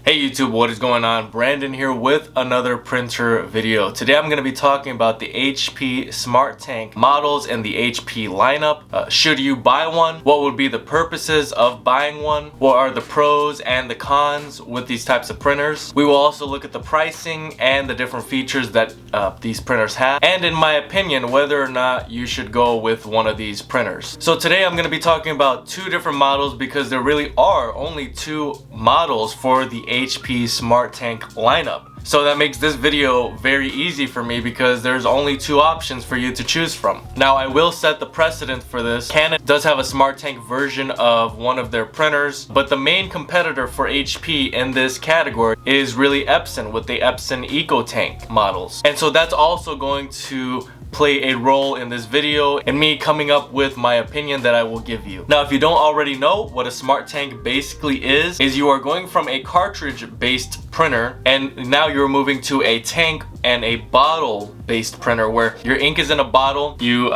Hey YouTube, what is going on? Brandon here with another printer video. Today I'm going to be talking about the HP SmartTank models and the HP lineup. Should you buy one? What would be the purposes of buying one? What are the pros and the cons with these types of printers? We will also look at the pricing and the different features that these printers have, and in my opinion, whether or not you should go with one of these printers. So today I'm going to be talking about two different models because there really are only two models for the HP SmartTank lineup. So that makes this video very easy for me because there's only two options for you to choose from. Now I will set the precedent for this. Canon does have a SmartTank version of one of their printers, but the main competitor for HP in this category is really Epson with the Epson EcoTank models. And so that's also going to play a role in this video and me coming up with my opinion that I will give you. Now, if you don't already know what a SmartTank basically is you are going from a cartridge based printer and now you're moving to a tank and a bottle based printer where your ink is in a bottle, you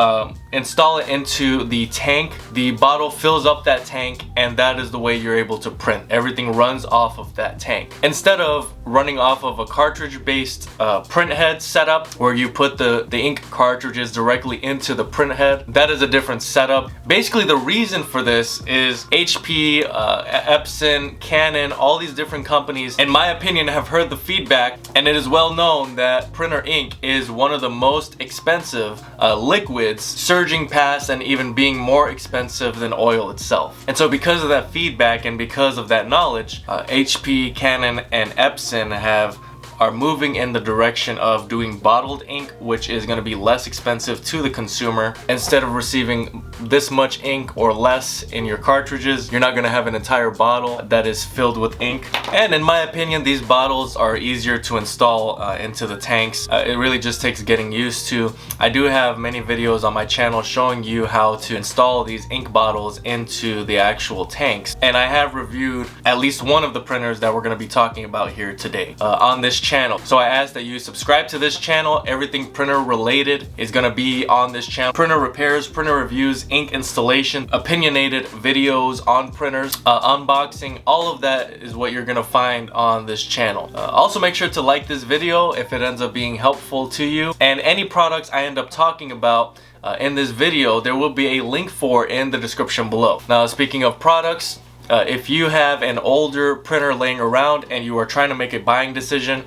install it into the tank, the bottle fills up that tank, and that is the way you're able to print. Everything runs off of that tank. Instead of running off of a cartridge based print head setup where you put the ink cartridges directly into the print head, that is a different setup. Basically the reason for this is HP, Epson, Canon, all these different companies, in my opinion, have heard the feedback, and it is well known that printer ink is one of the most expensive liquids, surging past and even being more expensive than oil itself. And so because of that feedback and because of that knowledge, HP, Canon, and Epson are moving in the direction of doing bottled ink, which is going to be less expensive to the consumer. Instead of receiving this much ink or less in your cartridges, you're not going to have an entire bottle that is filled with ink. And in my opinion, these bottles are easier to install into the tanks. It really just takes getting used to. I do have many videos on my channel showing you how to install these ink bottles into the actual tanks, and I have reviewed at least one of the printers that we're going to be talking about here today on this channel. So I ask that you subscribe to this channel. Everything printer related is going to be on this channel. Printer repairs, printer reviews, ink installation, opinionated videos on printers, unboxing, all of that is what you're going to find on this channel. Also make sure to like this video if it ends up being helpful to you, and any products I end up talking about in this video there will be a link for in the description below. Now, speaking of products, if you have an older printer laying around and you are trying to make a buying decision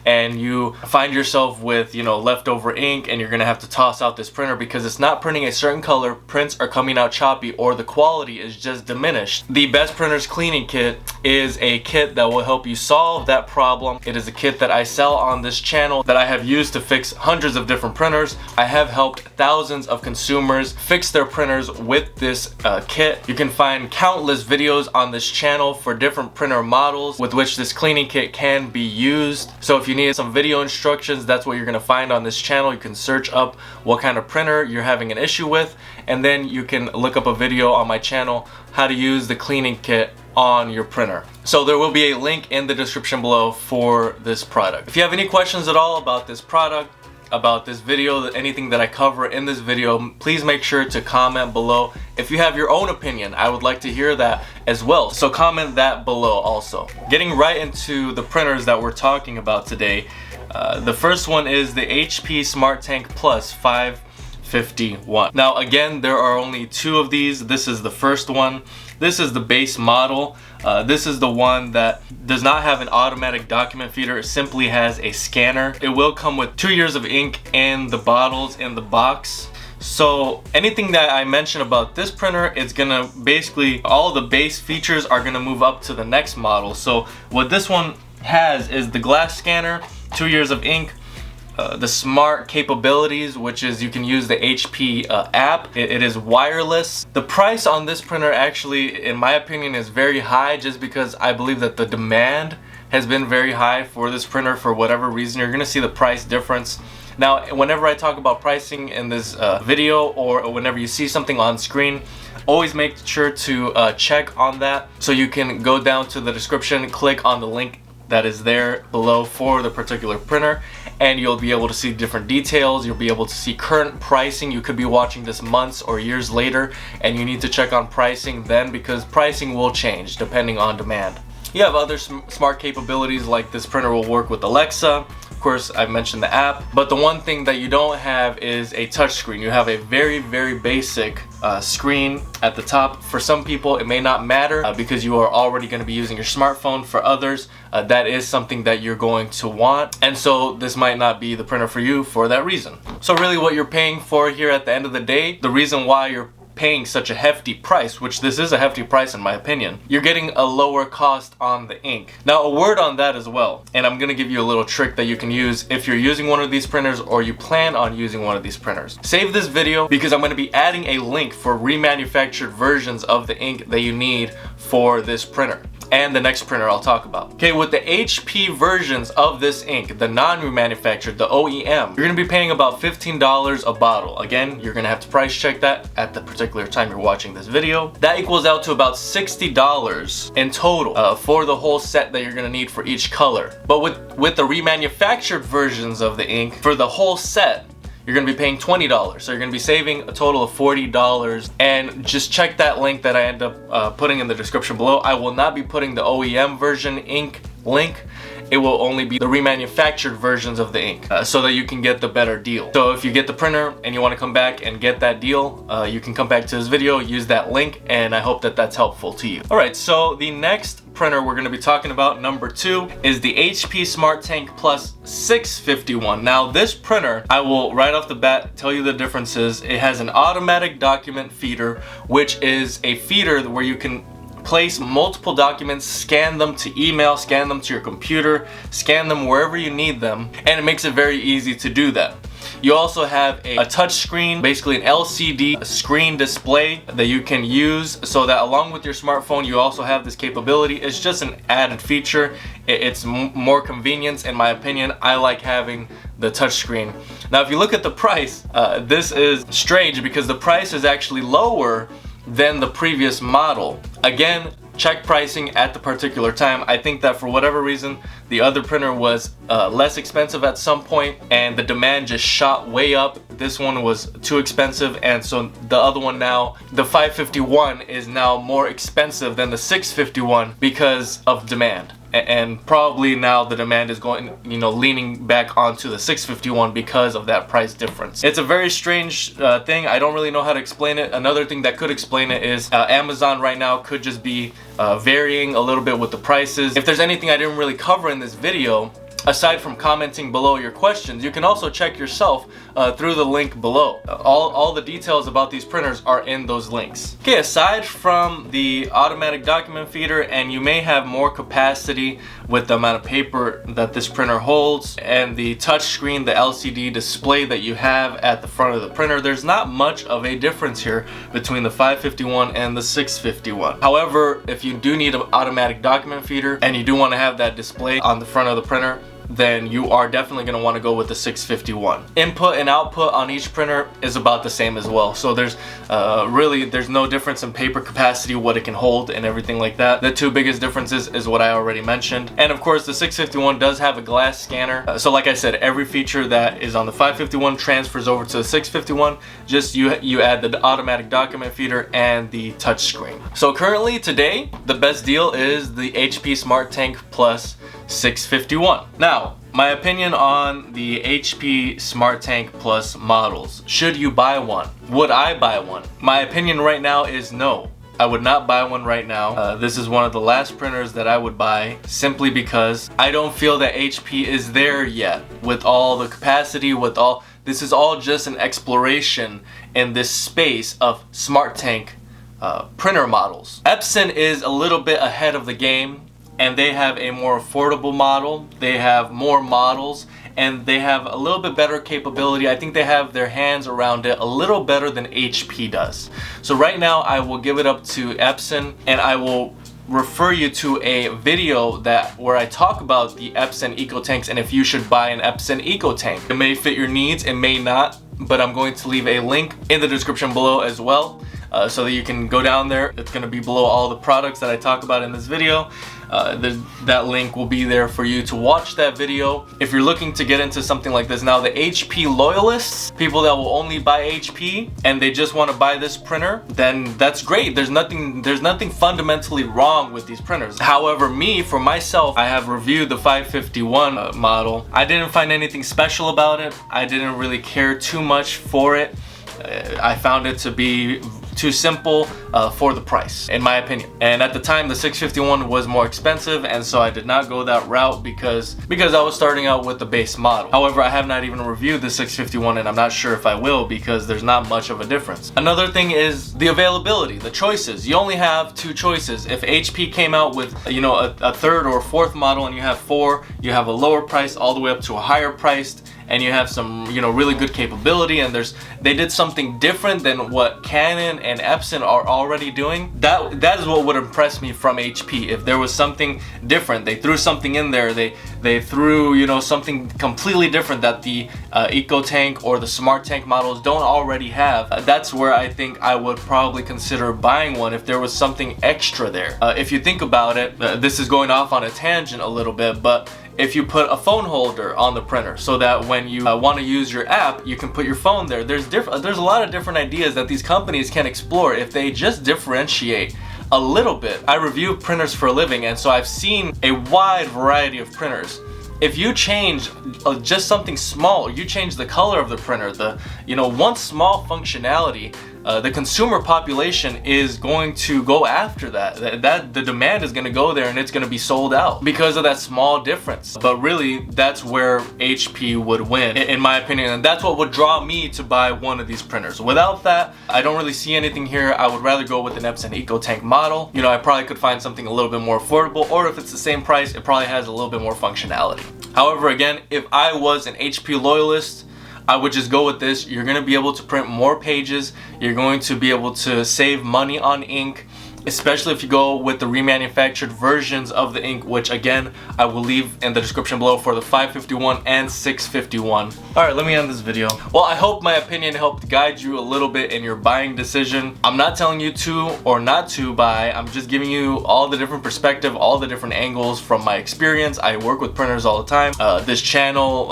and you find yourself with, leftover ink and you're gonna have to toss out this printer because it's not printing a certain color, prints are coming out choppy, or the quality is just diminished, the Best Printers Cleaning Kit is a kit that will help you solve that problem. It is a kit that I sell on this channel that I have used to fix hundreds of different printers. I have helped thousands of consumers fix their printers with this kit. You can find countless videos on this channel for different printer models with which this cleaning kit can be used. So if you need some video instructions, that's what you're going to find on this channel. You can search up what kind of printer you're having an issue with, and then you can look up a video on my channel how to use the cleaning kit on your printer. So there will be a link in the description below for this product. If you have any questions at all about this product, about this video, anything that I cover in this video, please make sure to comment below. If you have your own opinion, I would like to hear that as well, so comment that below also. Getting right into the printers that we're talking about today, the first one is the HP SmartTank Plus 551. Now again, there are only two of these. This is the first one. This is the base model. This is the one that does not have an automatic document feeder. It simply has a scanner. It will come with 2 years of ink in the bottles in the box. So anything that I mention about this printer, it's gonna basically, all the base features are gonna move up to the next model. So what this one has is the glass scanner, 2 years of ink, the smart capabilities, which is you can use the HP app. It is wireless. The price on this printer actually, in my opinion, is very high just because I believe that the demand has been very high for this printer for whatever reason. You're gonna see the price difference. Now, whenever I talk about pricing in this video, or whenever you see something on screen, always make sure to check on that. So you can go down to the description, click on the link that is there below for the particular printer, and you'll be able to see different details. You'll be able to see current pricing. You could be watching this months or years later and you need to check on pricing then, because pricing will change depending on demand. You have other smart capabilities, like this printer will work with Alexa. Of course, I mentioned the app, but the one thing that you don't have is a touch screen. You have a very, very basic screen at the top. For some people, it may not matter because you are already going to be using your smartphone. For others, that is something that you're going to want, and so this might not be the printer for you for that reason. So really what you're paying for here at the end of the day, the reason why you're paying such a hefty price, which this is a hefty price in my opinion, you're getting a lower cost on the ink. Now, a word on that as well, and I'm gonna give you a little trick that you can use if you're using one of these printers or you plan on using one of these printers. Save this video because I'm gonna be adding a link for remanufactured versions of the ink that you need for this printer and the next printer I'll talk about. Okay, with the HP versions of this ink, the non-remanufactured, the OEM, you're gonna be paying about $15 a bottle. Again, you're gonna have to price check that at the particular time you're watching this video. That equals out to about $60 in total for the whole set that you're gonna need for each color. But with the remanufactured versions of the ink, for the whole set, you're gonna be paying $20. So you're gonna be saving a total of $40. And just check that link that I end up putting in the description below. I will not be putting the OEM version ink link. It will only be the remanufactured versions of the ink so that you can get the better deal. So if you get the printer and you want to come back and get that deal, you can come back to this video, use that link, and I hope that that's helpful to you. Alright, so the next printer we're going to be talking about, number 2, is the HP SmartTank Plus 651. Now this printer, I will right off the bat tell you the differences. It has an automatic document feeder, which is a feeder where you can place multiple documents, scan them to email, scan them to your computer, scan them wherever you need them, and it makes it very easy to do that. You also have a touch screen, basically an LCD screen display that you can use, so that along with your smartphone you also have this capability. It's just an added feature. It's more convenience in my opinion. I like having the touch screen. Now if you look at the price, this is strange because the price is actually lower than the previous model. Again, check pricing at the particular time. I think that for whatever reason the other printer was less expensive at some point and the demand just shot way up. This one was too expensive, and so the other one now, the 551, is now more expensive than the 651 because of demand. And probably now the demand is going, leaning back onto the 651 because of that price difference. It's a very strange thing. I don't really know how to explain it. Another thing that could explain it is Amazon right now could just be varying a little bit with the prices. If there's anything I didn't really cover in this video, aside from commenting below your questions, you can also check yourself through the link below. All the details about these printers are in those links. Okay, aside from the automatic document feeder, and you may have more capacity with the amount of paper that this printer holds, and the touch screen, the LCD display that you have at the front of the printer, there's not much of a difference here between the 551 and the 651. However, if you do need an automatic document feeder and you do want to have that display on the front of the printer, then you are definitely going to want to go with the 651. Input and output on each printer is about the same as well. So there's no difference in paper capacity, what it can hold and everything like that. The two biggest differences is what I already mentioned. And of course the 651 does have a glass scanner. So like I said, every feature that is on the 551 transfers over to the 651. Just you add the automatic document feeder and the touch screen. So currently today, the best deal is the HP SmartTank Plus 651. Now, my opinion on the HP SmartTank Plus models. Should you buy one? Would I buy one? My opinion right now is no. I would not buy one right now. This is one of the last printers that I would buy, simply because I don't feel that HP is there yet with all the capacity, with all. This is all just an exploration in this space of SmartTank printer models. Epson is a little bit ahead of the game, and they have a more affordable model. They have more models, and they have a little bit better capability. I think they have their hands around it a little better than HP does. So right now I will give it up to Epson, and I will refer you to a video where I talk about the Epson EcoTanks and if you should buy an Epson EcoTank. It may fit your needs, it may not, but I'm going to leave a link in the description below as well. so that you can go down there. It's going to be below all the products that I talk about in this video. That link will be there for you to watch that video. If you're looking to get into something like this, now the HP loyalists, people that will only buy HP and they just want to buy this printer, then that's great. There's nothing fundamentally wrong with these printers. However, for myself, I have reviewed the 551 model. I didn't find anything special about it. I didn't really care too much for it. I found it to be too simple for the price, in my opinion. And at the time, the 651 was more expensive, and so I did not go that route because I was starting out with the base model. However, I have not even reviewed the 651, and I'm not sure if I will because there's not much of a difference. Another thing is the availability, the choices. You only have 2 choices. If HP came out with, you know, a third or fourth model and you have 4, you have a lower price all the way up to a higher priced, and you have some, you know, really good capability, and they did something different than what Canon and Epson are already doing. That is what would impress me from HP. If there was something different, they threw something in there, they threw, you know, something completely different that the EcoTank or the SmartTank models don't already have. That's where I think I would probably consider buying one if there was something extra there. If you think about it, this is going off on a tangent a little bit, but if you put a phone holder on the printer so that when you want to use your app, you can put your phone there. There's a lot of different ideas that these companies can explore if they just differentiate a little bit. I review printers for a living, and so I've seen a wide variety of printers. If you change just something small, you change the color of the printer, one small functionality, the consumer population is going to go after that. The demand is going to go there, and it's going to be sold out because of that small difference. But really, that's where HP would win, in my opinion, and that's what would draw me to buy one of these printers. Without that, I don't really see anything here. I would rather go with an Epson EcoTank model. You know, I probably could find something a little bit more affordable, or if it's the same price, it probably has a little bit more functionality. However, again, if I was an HP loyalist, I would just go with this. You're going to be able to print more pages. You're going to be able to save money on ink, especially if you go with the remanufactured versions of the ink, which again, I will leave in the description below for the 551 and 651. Alright, let me end this video. Well, I hope my opinion helped guide you a little bit in your buying decision. I'm not telling you to or not to buy. I'm just giving you all the different perspective, all the different angles from my experience. I work with printers all the time. This channel,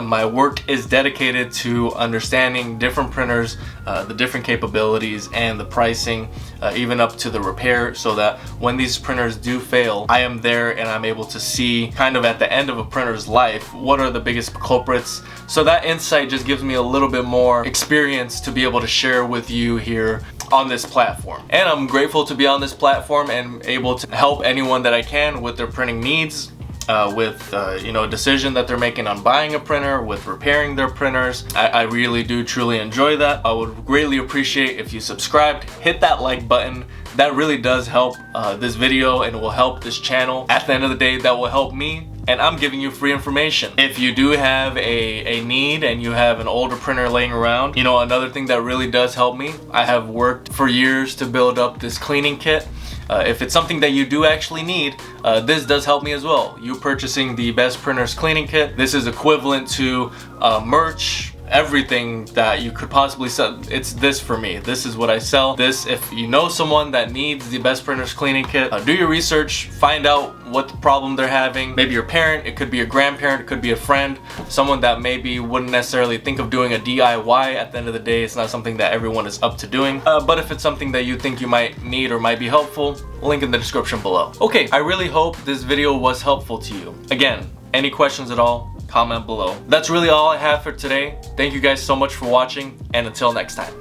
my work is dedicated to understanding different printers, the different capabilities and the pricing, even up to the repair, so that when these printers do fail, I am there and I'm able to see kind of at the end of a printer's life what are the biggest culprits. So that insight just gives me a little bit more experience to be able to share with you here on this platform. And I'm grateful to be on this platform and able to help anyone that I can with their printing needs. With decision that they're making on buying a printer, with repairing their printers. I really do truly enjoy that. I would greatly appreciate if you subscribed, hit that like button. That really does help this video and will help this channel. At the end of the day, that will help me, and I'm giving you free information. If you do have a need and you have an older printer laying around, another thing that really does help me, I have worked for years to build up this cleaning kit. If it's something that you do actually need, this does help me as well. You purchasing the Best Printers Cleaning Kit, this is equivalent to merch, everything that you could possibly sell. It's this for me. This is what I sell. This, if you know someone that needs the Best Printers Cleaning Kit, do your research, find out what the problem they're having. Maybe your parent, it could be a grandparent, it could be a friend, someone that maybe wouldn't necessarily think of doing a DIY. At the end of the day, it's not something that everyone is up to doing. But if it's something that you think you might need or might be helpful, link in the description below. Okay, I really hope this video was helpful to you. Again, any questions at all, comment below. That's really all I have for today. Thank you guys so much for watching, and until next time.